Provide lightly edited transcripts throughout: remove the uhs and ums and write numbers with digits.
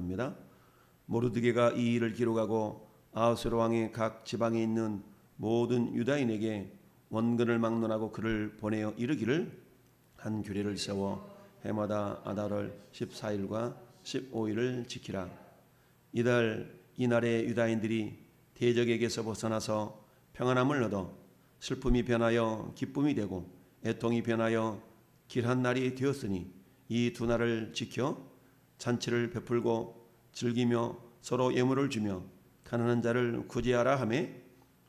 합니다. 모르드게가 이 일을 기록하고 아하수에로 왕의 각 지방에 있는 모든 유다인에게 원근을 막론하고 그를 보내어 이르기를 한 규례를 세워 해마다 아달월 14일과 15일을 지키라. 이날에 유다인들이 대적에게서 벗어나서 평안함을 얻어 슬픔이 변하여 기쁨이 되고 애통이 변하여 길한 날이 되었으니 이 두 날을 지켜 잔치를 베풀고 즐기며 서로 예물을 주며 가난한 자를 구제하라 하며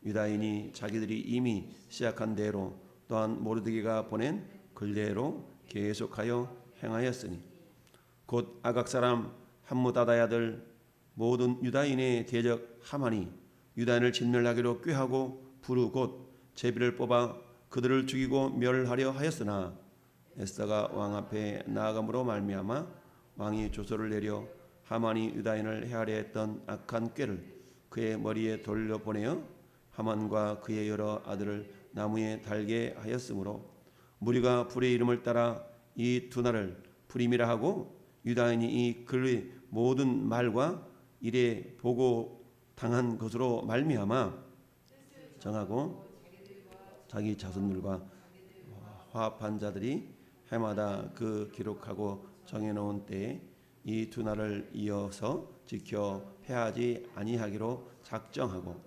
유다인이 자기들이 이미 시작한 대로 또한 모르드게가 보낸 글대로 계속하여 행하였으니 곧 아각 사람 함무다다의 아들 모든 유다인의 대적 하만이 유다인을 진멸하기로 꾀하고 부르 곧 제비를 뽑아 그들을 죽이고 멸하려 하였으나 에스더가 왕 앞에 나아감으로 말미암아 왕이 조서를 내려 하만이 유다인을 해하려 했던 악한 꾀를 그의 머리에 돌려보내어 하만과 그의 여러 아들을 나무에 달게 하였으므로 무리가 불의 이름을 따라 이 두 날을 불임이라 하고 유다인이 이 그의 모든 말과 일에 보고 당한 것으로 말미암아 정하고 자기 자손들과 화합한 자들이 해마다 그 기록하고 정해놓은 때에 이 두 날을 이어서 지켜 패하지 아니하기로 작정하고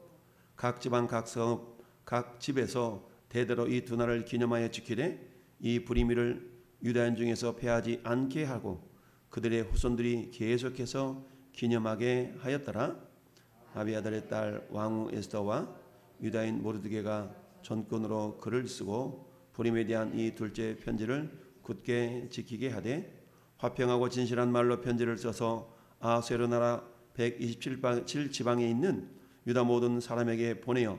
각 지방 각 성읍 각 집에서 대대로 이 두 날을 기념하여 지키되 이 불임이를 유다인 중에서 패하지 않게 하고 그들의 후손들이 계속해서 기념하게 하였더라. 아비아달의 딸 왕후 에스더와 유다인 모르드게가 전권으로 글을 쓰고 불임에 대한 이 둘째 편지를 굳게 지키게 하되 화평하고 진실한 말로 편지를 써서 아하수에로 나라 127지방에 있는 유다 모든 사람에게 보내어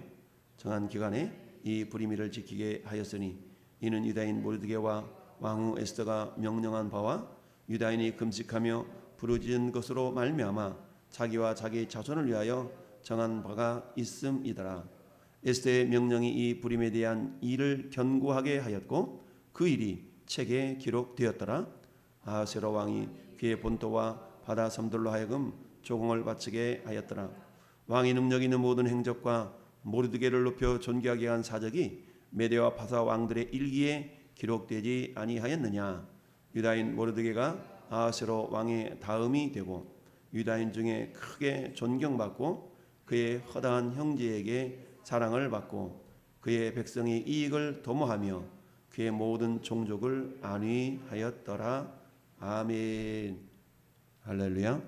정한 기간에 이 불임이를 지키게 하였으니 이는 유다인 모르드게와 왕후 에스더가 명령한 바와 유다인이 금식하며 부르짖은 것으로 말미암아 자기와 자기 자손을 위하여 정한 바가 있음이더라. 에스더의 명령이 이 불임에 대한 일을 견고하게 하였고 그 일이 책에 기록되었더라. 아하수에로 왕이 그의 본토와 바다 섬들로 하여금 조공을 바치게 하였더라. 왕이 능력 있는 모든 행적과 모르드게를 높여 존귀하게 한 사적이 메대와 바사 왕들의 일기에 기록되지 아니하였느냐. 유다인 모르드게가 아하수에로 왕의 다음이 되고 유다인 중에 크게 존경받고 그의 허다한 형제에게 사랑을 받고 그의 백성이 이익을 도모하며 그의 모든 종족을 안위하였더라. 아멘. 할렐루야.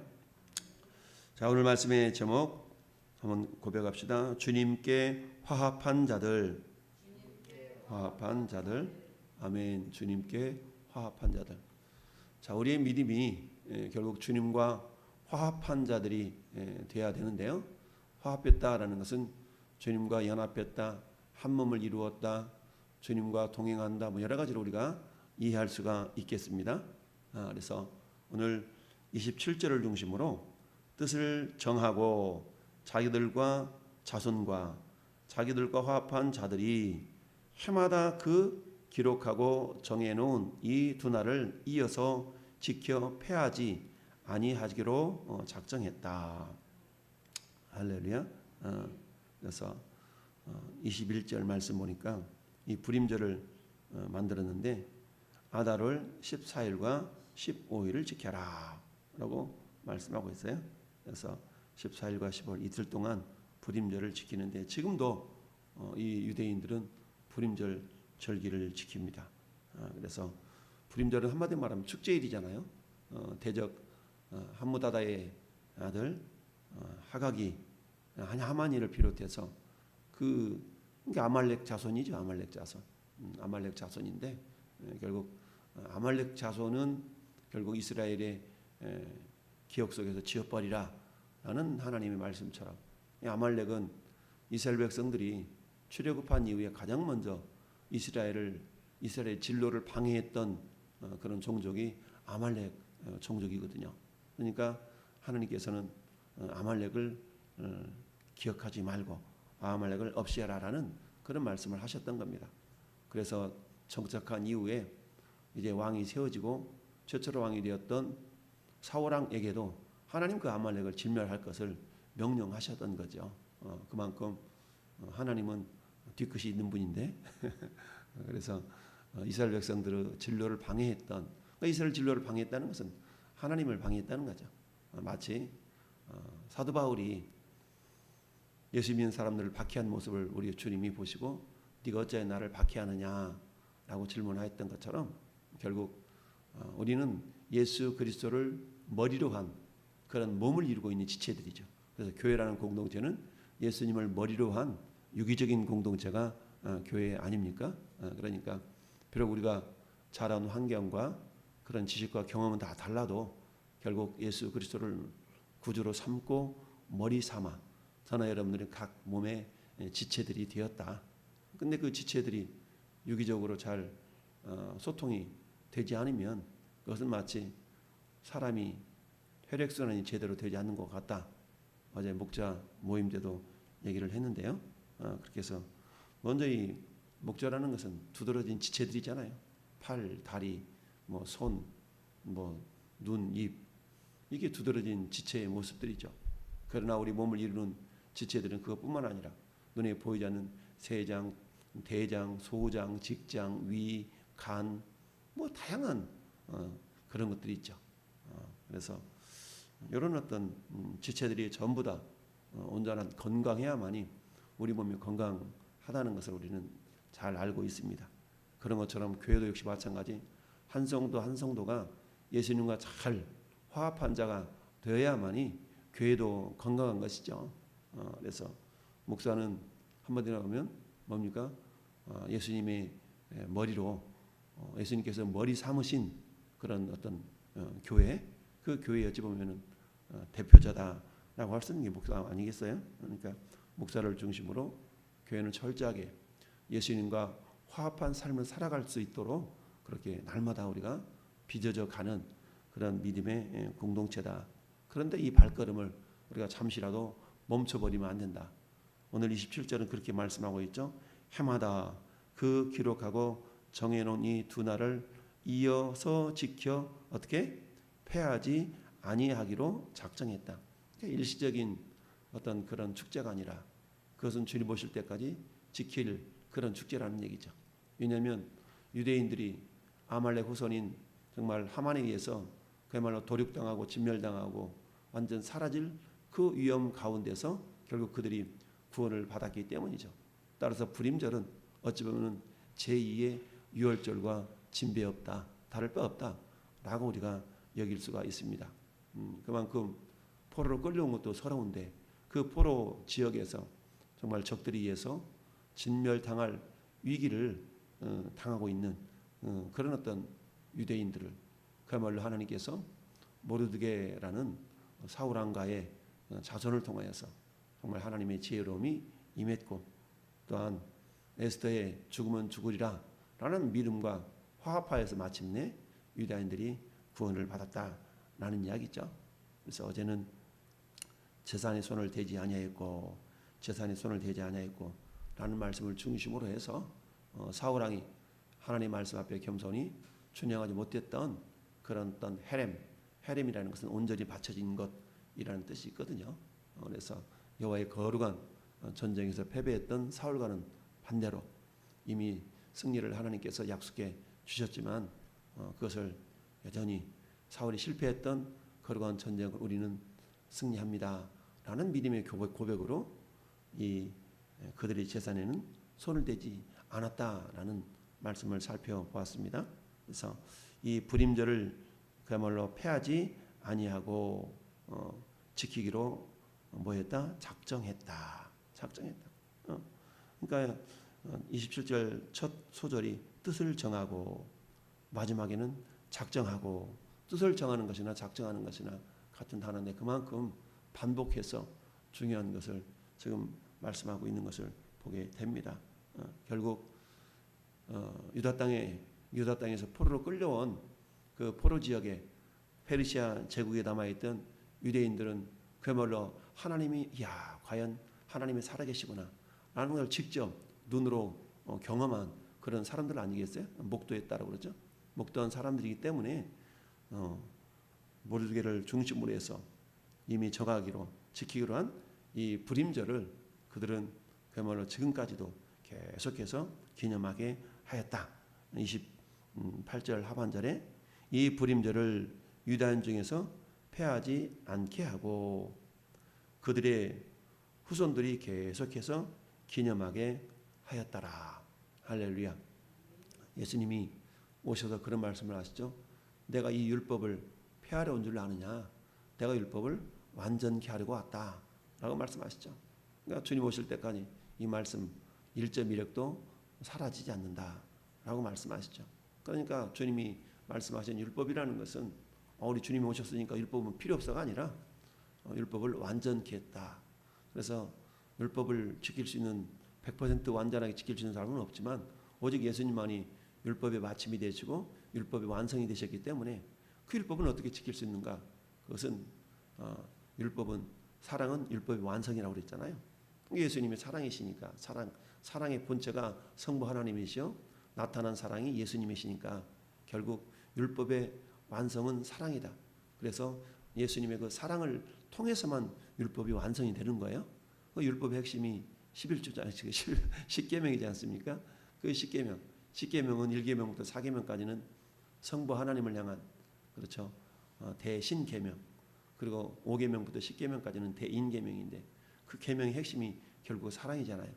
자, 오늘 말씀의 제목 한번 고백합시다. 주님께 화합한 자들. 화합한 자들. 아멘. 주님께 화합한 자들. 자, 우리의 믿음이 결국 주님과 화합한 자들이 되어야 되는데요. 화합했다라는 것은 주님과 연합했다, 한 몸을 이루었다, 주님과 동행한다, 뭐 여러 가지로 우리가 이해할 수가 있겠습니다. 그래서 오늘 27절을 중심으로 뜻을 정하고 자기들과 자손과 자기들과 화합한 자들이 해마다 그 기록하고 정해놓은 이 두 날을 이어서 지켜 패하지 아니하기로 작정했다. 할렐루야. 그래서 21절 말씀 보니까 이 불임절을 만들었는데 아달월 14일과 15일을 지켜라 라고 말씀하고 있어요. 그래서 14일과 15일 이틀 동안 불임절을 지키는데 지금도 이 유대인들은 불임절 절기를 지킵니다. 그래서 불임절은 한마디로 말하면 축제일이잖아요. 대적 함무다다의 아들 하각이 하만이를 비롯해서 그게 아말렉 자손이죠. 아말렉 자손. 아말렉 자손인데 결국 아말렉 자손은 결국 이스라엘의 기억 속에서 지워버리라라는 하나님의 말씀처럼 아말렉은 이스라엘 백성들이 출애굽한 이후에 가장 먼저 이스라엘의 진로를 방해했던 그런 종족이 아말렉 종족이거든요. 그러니까 하나님께서는 아말렉을 기억하지 말고 아말렉을 없애라라는 그런 말씀을 하셨던 겁니다. 그래서 정착한 이후에 이제 왕이 세워지고 최초로 왕이 되었던 사울왕에게도 하나님 그 아말렉을 진멸할 것을 명령하셨던 거죠. 그만큼 하나님은 뒤끝이 있는 분인데 그래서 이스라엘 백성들의 진로를 방해했던, 이스라엘 진로를 방해했다는 것은 하나님을 방해했다는 거죠. 마치 사도 바울이 예수 믿는 사람들을 박해한 모습을 우리 주님이 보시고 네가 어찌하여 나를 박해하느냐라고 질문하였던 것처럼 결국 우리는 예수 그리스도를 머리로 한 그런 몸을 이루고 있는 지체들이죠. 그래서 교회라는 공동체는 예수님을 머리로 한 유기적인 공동체가 교회 아닙니까? 그러니까 비록 우리가 자라온 환경과 그런 지식과 경험은 다 달라도 결국 예수 그리스도를 구주로 삼고 머리 삼아 저나 여러분들이 각 몸의 지체들이 되었다. 근데 그 지체들이 유기적으로 잘 소통이 되지 않으면 그것은 마치 사람이 혈액순환이 제대로 되지 않는 것 같다. 어제 목자 모임 때도 얘기를 했는데요. 그렇게 해서 먼저 이 목자라는 것은 두드러진 지체들이잖아요. 팔, 다리, 뭐 손, 뭐 눈, 입, 이게 두드러진 지체의 모습들이죠. 그러나 우리 몸을 이루는 지체들은 그것뿐만 아니라 눈에 보이지 않는 세장, 대장, 소장, 직장, 위, 간, 뭐 다양한 그런 것들이 있죠. 그래서 이런 어떤 지체들이 전부 다 온전한 건강해야만이 우리 몸이 건강하다는 것을 우리는 잘 알고 있습니다. 그런 것처럼 교회도 역시 마찬가지. 한 성도 한 성도가 예수님과 잘 화합한 자가 되어야만이 교회도 건강한 것이죠. 그래서 목사는 한마디로 하면 뭡니까? 예수님의 머리로 예수님께서 머리 삼으신 그런 어떤 교회, 그 교회에 어찌 보면은 대표자다라고 할 수 있는 게 목사 아니겠어요? 그러니까 목사를 중심으로 교회는 철저하게 예수님과 화합한 삶을 살아갈 수 있도록 그렇게 날마다 우리가 빚어져 가는 그런 믿음의 공동체다. 그런데 이 발걸음을 우리가 잠시라도 멈춰버리면 안 된다. 오늘 27절은 그렇게 말씀하고 있죠. 해마다 그 기록하고 정해놓은 이 두 날을 이어서 지켜 어떻게 패하지 아니하기로 작정했다. 그러니까 일시적인 어떤 그런 축제가 아니라 그것은 주님 보실 때까지 지킬 그런 축제라는 얘기죠. 왜냐하면 유대인들이 아말렉 후손인 정말 하만에 의해서 그야말로 도륙당하고 진멸당하고 완전 사라질 그 위험 가운데서 결국 그들이 구원을 받았기 때문이죠. 따라서 불임절은 어찌 보면 제2의 유월절과 진배 없다, 다를 바 없다라고 우리가 여길 수가 있습니다. 그만큼 포로로 끌려온 것도 서러운데 그 포로 지역에서 정말 적들에 의해서 진멸당할 위기를 당하고 있는 그런 어떤 유대인들을 그야말로 하나님께서 모르드게라는 사울 왕가의 자손을 통하여서 정말 하나님의 지혜로움이 임했고 또한 에스더의 죽으면 죽으리라 라는 믿음과 화합하여서 마침내 유다인들이 구원을 받았다라는 이야기죠. 그래서 어제는 재산에 손을 대지 아니하였고 재산에 손을 대지 아니하였고 라는 말씀을 중심으로 해서 사울 왕이 하나님의 말씀 앞에 겸손히 준행하지 못했던 그런 어떤 헤렘이라는 것은 온전히 바쳐진 것이라는 뜻이 있거든요. 그래서 여호와의 거룩한 전쟁에서 패배했던 사울과는 반대로 이미 승리를 하나님께서 약속해 주셨지만 그것을 여전히 사울이 실패했던 거룩한 전쟁을 우리는 승리합니다라는 믿음의 고백으로 이 그들의 재산에는 손을 대지 않았다라는 말씀을 살펴보았습니다. 그래서 이 불임절을 그야말로 패하지 아니하고 지키기로 뭐했다? 작정했다. 그러니까 27절 첫 소절이 뜻을 정하고 마지막에는 작정하고 뜻을 정하는 것이나 작정하는 것이나 같은 단어인데 그만큼 반복해서 중요한 것을 지금 말씀하고 있는 것을 보게 됩니다. 결국 유다 땅에서 포로로 끌려온 그 포로 지역에 페르시아 제국에 남아있던 유대인들은 그야말로 하나님이 과연 하나님이 살아계시구나 라는 걸 직접 눈으로 경험한 그런 사람들 아니겠어요? 목도했다라고 그러죠. 목도한 사람들이기 때문에 모르드게를 중심으로 해서 이미 정하기로 지키기로 한 이 불임절을 그들은 그야말로 지금까지도 계속해서 기념하게 하였다. 28절 하반절에 이 불임절을 유다인 중에서 폐하지 않게 하고 그들의 후손들이 계속해서 기념하게 하였더라. 할렐루야. 예수님이 오셔서 그런 말씀을 하시죠. 내가 이 율법을 폐하려 온 줄 아느냐. 내가 율법을 완전케 하려고 왔다. 라고 말씀하시죠. 그러니까 주님 오실 때까지 이 말씀 1.1획도 사라지지 않는다. 라고 말씀하시죠. 그러니까 주님이 말씀하신 율법이라는 것은 우리 주님이 오셨으니까 율법은 필요 없어가 아니라 율법을 완전케 했다. 그래서 율법을 지킬 수 있는 100% 완전하게 지킬 수 있는 사람은 없지만 오직 예수님만이 율법의 마침이 되시고 율법의 완성이 되셨기 때문에 그 율법은 어떻게 지킬 수 있는가? 그것은 사랑은 율법의 완성이라고 그랬잖아요. 예수님이 사랑이시니까 사랑의 본체가 성부 하나님이시요 나타난 사랑이 예수님이시니까 결국 율법의 완성은 사랑이다. 그래서 예수님의 그 사랑을 통해서만 율법이 완성이 되는 거예요. 그 율법의 핵심이 11조잖아요. 10계명이지 않습니까? 그 10계명은 1계명부터 4계명까지는 성부 하나님을 향한 그렇죠. 대신계명. 그리고 5계명부터 10계명까지는 대인계명인데 그 계명의 핵심이 결국 사랑이잖아요.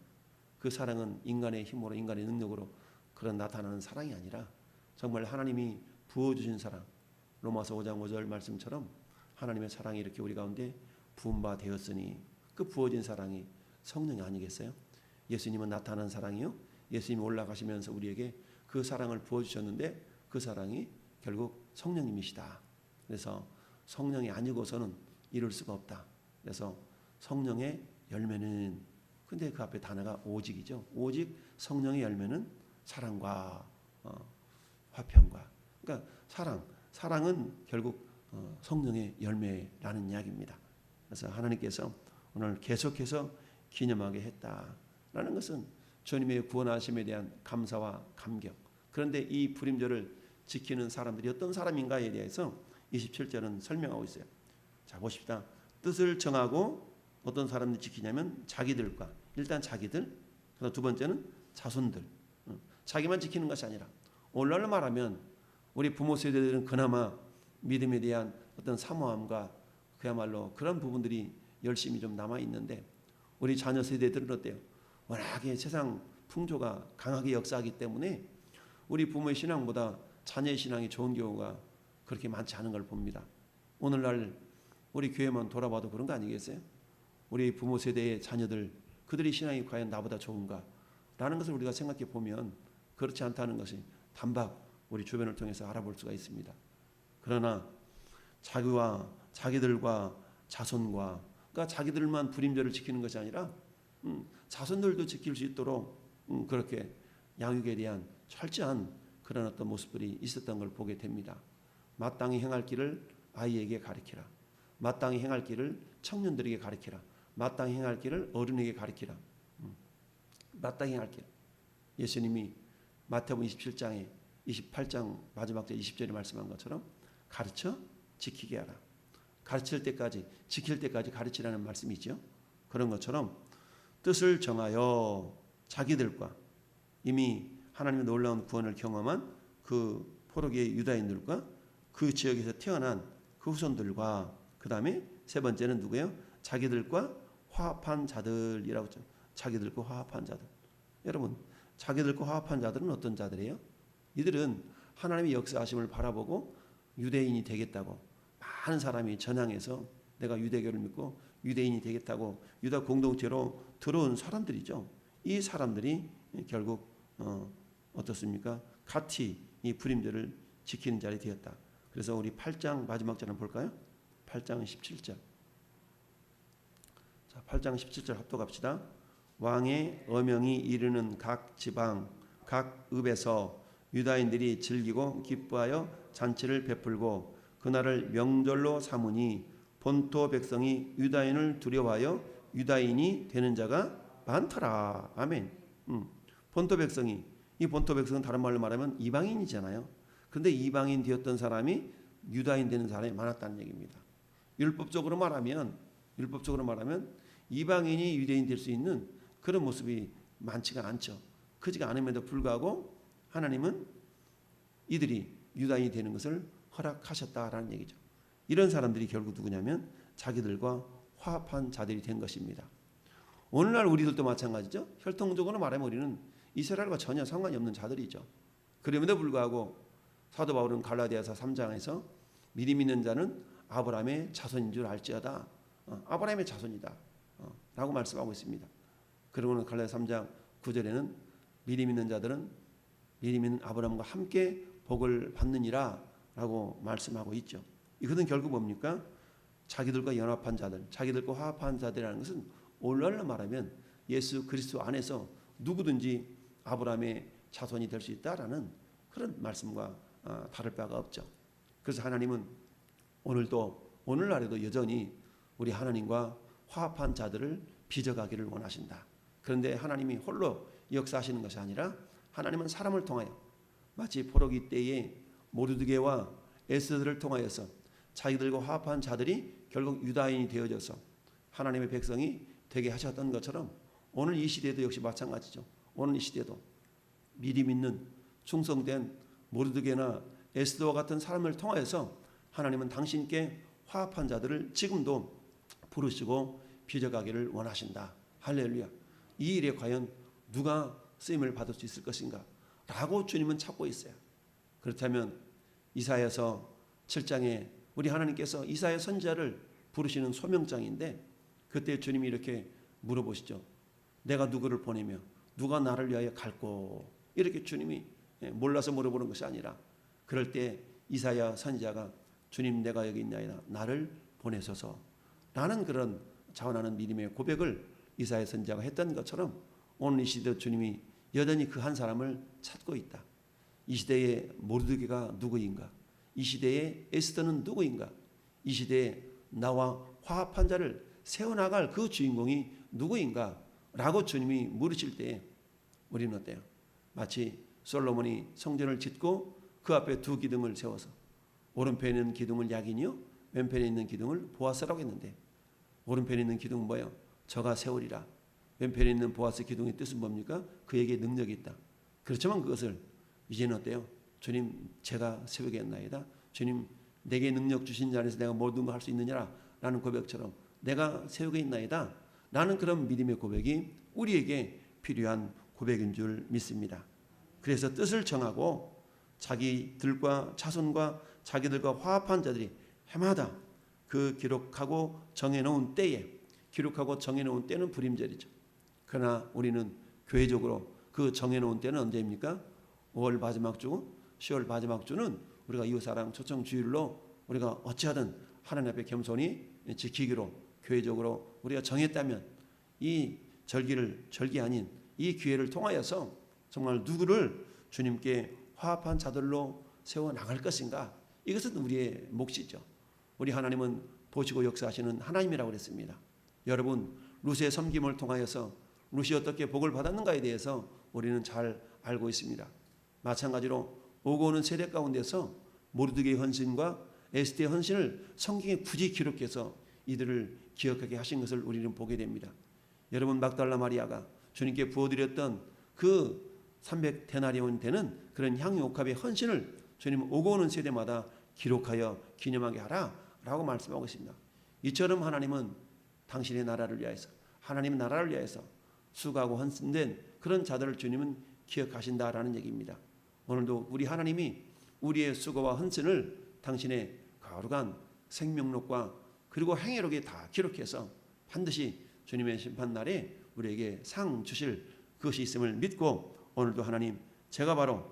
그 사랑은 인간의 힘으로 인간의 능력으로 그런 나타나는 사랑이 아니라 정말 하나님이 부어주신 사랑. 로마서 5장 5절 말씀처럼 하나님의 사랑이 이렇게 우리 가운데 부은 바 되었으니 그 부어진 사랑이 성령이 아니겠어요? 예수님은 나타난 사랑이요. 예수님이 올라가시면서 우리에게 그 사랑을 부어주셨는데 그 사랑이 결국 성령님이시다. 그래서 성령이 아니고서는 이룰 수가 없다. 그래서 성령의 열매는 근데 그 앞에 단어가 오직이죠. 오직 성령의 열매는 사랑과 화평과 그러니까 사랑은 결국 성령의 열매라는 이야기입니다. 그래서 하나님께서 오늘 계속해서 기념하게 했다라는 것은 주님의 구원하심에 대한 감사와 감격. 그런데 이 불임절을 지키는 사람들이 어떤 사람인가에 대해서 27절은 설명하고 있어요. 자 보십시다. 뜻을 정하고 어떤 사람들이 지키냐면 자기들과 일단 자기들 그다음 두 번째는 자손들. 자기만 지키는 것이 아니라 오늘날로 말하면 우리 부모 세대들은 그나마 믿음에 대한 어떤 사모함과 그야말로 그런 부분들이 열심히 좀 남아 있는데 우리 자녀 세대들은 어때요? 워낙에 세상 풍조가 강하게 역사하기 때문에 우리 부모의 신앙보다 자녀의 신앙이 좋은 경우가 그렇게 많지 않은 걸 봅니다. 오늘날 우리 교회만 돌아봐도 그런 거 아니겠어요? 우리 부모 세대의 자녀들 그들의 신앙이 과연 나보다 좋은가? 라는 것을 우리가 생각해 보면 그렇지 않다는 것이 단박 우리 주변을 통해서 알아볼 수가 있습니다. 그러나 자기들과 자손과 그러니까 자기들만 불임절을 지키는 것이 아니라 자손들도 지킬 수 있도록 그렇게 양육에 대한 철저한 그런 어떤 모습들이 있었던 걸 보게 됩니다. 마땅히 행할 길을 아이에게 가르치라. 마땅히 행할 길을 청년들에게 가르치라. 마땅히 행할 길을 어른에게 가르치라. 마땅히 행할 길. 예수님이 마태복음 27장에 28장 마지막 절 20절에 말씀한 것처럼 가르쳐 지키게 하라. 가르칠 때까지 지킬 때까지 가르치라는 말씀이죠. 그런 것처럼 뜻을 정하여 자기들과 이미 하나님의 놀라운 구원을 경험한 그 포로기의 유다인들과 그 지역에서 태어난 그 후손들과 그 다음에 세 번째는 누구예요? 자기들과 화합한 자들이라고 했죠. 자기들과 화합한 자들. 여러분 자기들과 화합한 자들은 어떤 자들이에요? 이들은 하나님의 역사하심을 바라보고 유대인이 되겠다고 많은 사람이 전향해서 내가 유대교를 믿고 유대인이 되겠다고 유다 공동체로 들어온 사람들이죠. 이 사람들이 결국 어떻습니까? 같이 이 불임절을 지키는 자리 되었다. 그래서 우리 8장 마지막 절 한번 볼까요? 8장 17절. 자, 8장 17절 합독합시다. 왕의 어명이 이르는 각 지방 각 읍에서 유다인들이 즐기고 기뻐하여 잔치를 베풀고 그날을 명절로 삼으니 본토 백성이 유다인을 두려워하여 유다인이 되는 자가 많더라. 아멘. 본토 백성이 이 본토 백성은 다른 말로 말하면 이방인이잖아요. 그런데 이방인 되었던 사람이 유다인 되는 사람이 많았다는 얘기입니다. 율법적으로 말하면 이방인이 유대인 될 수 있는 그런 모습이 많지가 않죠. 크지가 않음에도 불구하고 하나님은 이들이 유다인이 되는 것을 허락하셨다라는 얘기죠. 이런 사람들이 결국 누구냐면 자기들과 화합한 자들이 된 것입니다. 오늘날 우리들도 마찬가지죠. 혈통적으로 말하면 우리는 이스라엘과 전혀 상관이 없는 자들이죠. 그럼에도 불구하고 사도 바울은 갈라디아서 3장에서 미리 믿는 자는 아브라함의 자손인 줄 알지어다. 아브라함의 자손이다. 라고 말씀하고 있습니다. 그러고는 갈라디아서 3장 9절에는 미리 믿는 자들은 미리 믿는 아브라함과 함께 복을 받느니라 라고 말씀하고 있죠. 이것은 결국 뭡니까? 자기들과 연합한 자들, 자기들과 화합한 자들이라는 것은 오늘날로 말하면 예수 그리스도 안에서 누구든지 아브라함의 자손이 될 수 있다라는 그런 말씀과 다를 바가 없죠. 그래서 하나님은 오늘날에도 여전히 우리 하나님과 화합한 자들을 빚어가기를 원하신다. 그런데 하나님이 홀로 역사하시는 것이 아니라 하나님은 사람을 통하여 마치 포로기 때에 모르드게와 에스더를 통하여서 자기들과 화합한 자들이 결국 유다인이 되어져서 하나님의 백성이 되게 하셨던 것처럼 오늘 이 시대도 역시 마찬가지죠. 오늘 이 시대도 미리 믿는 충성된 모르드게나 에스더와 같은 사람을 통하여서 하나님은 당신께 화합한 자들을 지금도 부르시고 빚어가기를 원하신다. 할렐루야. 이 일에 과연 누가 쓰임을 받을 수 있을 것인가 라고 주님은 찾고 있어요. 그렇다면 이사야서 7장에 우리 하나님께서 이사야 선지자를 부르시는 소명장인데 그때 주님이 이렇게 물어보시죠. 내가 누구를 보내며 누가 나를 위하여 갈꼬? 이렇게 주님이 몰라서 물어보는 것이 아니라 그럴 때 이사야 선지자가 주님 내가 여기 있나이다. 나를 보내소서 라는 그런 자원하는 믿음의 고백을 이사야 선지자가 했던 것처럼 오늘 이 시대도 주님이 여전히 그 한 사람을 찾고 있다. 이 시대의 모르드게가 누구인가? 이 시대의 에스더는 누구인가? 이 시대에 나와 화합한 자를 세워나갈 그 주인공이 누구인가? 라고 주님이 물으실 때에 우리는 어때요? 마치 솔로몬이 성전을 짓고 그 앞에 두 기둥을 세워서 오른편에 있는 기둥을 야긴이요 왼편에 있는 기둥을 보아스라고 했는데 오른편에 있는 기둥은 뭐예요? 저가 세우리라. 왼편에 있는 보아스 기둥의 뜻은 뭡니까? 그에게 능력이 있다. 그렇지만 그것을 이제는 어때요? 주님 제가 세우겠나이다. 주님 내게 능력 주신 자 안에서 내가 모든 걸 할 수 있느냐라는 고백처럼 내가 세우겠나이다. 라는 그런 믿음의 고백이 우리에게 필요한 고백인 줄 믿습니다. 그래서 뜻을 정하고 자기들과 자손과 자기들과 화합한 자들이 해마다 그 기록하고 정해놓은 때에 기록하고 정해놓은 때는 불임절이죠. 그러나 우리는 교회적으로 그 정해놓은 때는 언제입니까? 5월 마지막 주, 10월 마지막 주는 우리가 이웃사랑 초청 주일로 우리가 어찌하든 하나님 앞에 겸손히 지키기로 교회적으로 우리가 정했다면 이 절기 아닌 이 기회를 통하여서 정말 누구를 주님께 화합한 자들로 세워나갈 것인가? 이것은 우리의 몫이죠. 우리 하나님은 보시고 역사하시는 하나님이라고 그랬습니다. 여러분 룻의 섬김을 통하여서 룻이 어떻게 복을 받았는가에 대해서 우리는 잘 알고 있습니다. 마찬가지로 오고 오는 세대 가운데서 모르드게의 헌신과 에스더의 헌신을 성경에 굳이 기록해서 이들을 기억하게 하신 것을 우리는 보게 됩니다. 여러분 막달라 마리아가 주님께 부어드렸던 그 300데나리온 되는 그런 향유옥합의 헌신을 주님 오고 오는 세대마다 기록하여 기념하게 하라 라고 말씀하고 있습니다. 이처럼 하나님은 당신의 나라를 위하여서 하나님의 나라를 위하여서 수고하고 헌신된 그런 자들을 주님은 기억하신다라는 얘기입니다. 오늘도 우리 하나님이 우리의 수고와 헌신을 당신의 거룩한 생명록과 그리고 행위록에 다 기록해서 반드시 주님의 심판날에 우리에게 상 주실 그것이 있음을 믿고 오늘도 하나님 제가 바로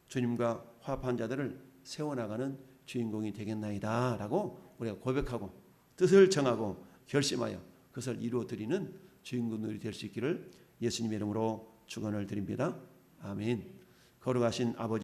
주님과 화합한 자들을 세워나가는 주인공이 되겠나이다 라고 우리가 고백하고 뜻을 정하고 결심하여 그것을 이루어드리는 주인공들이 될 수 있기를 예수님의 이름으로 축원을 드립니다. 아멘. 거룩하신 아버지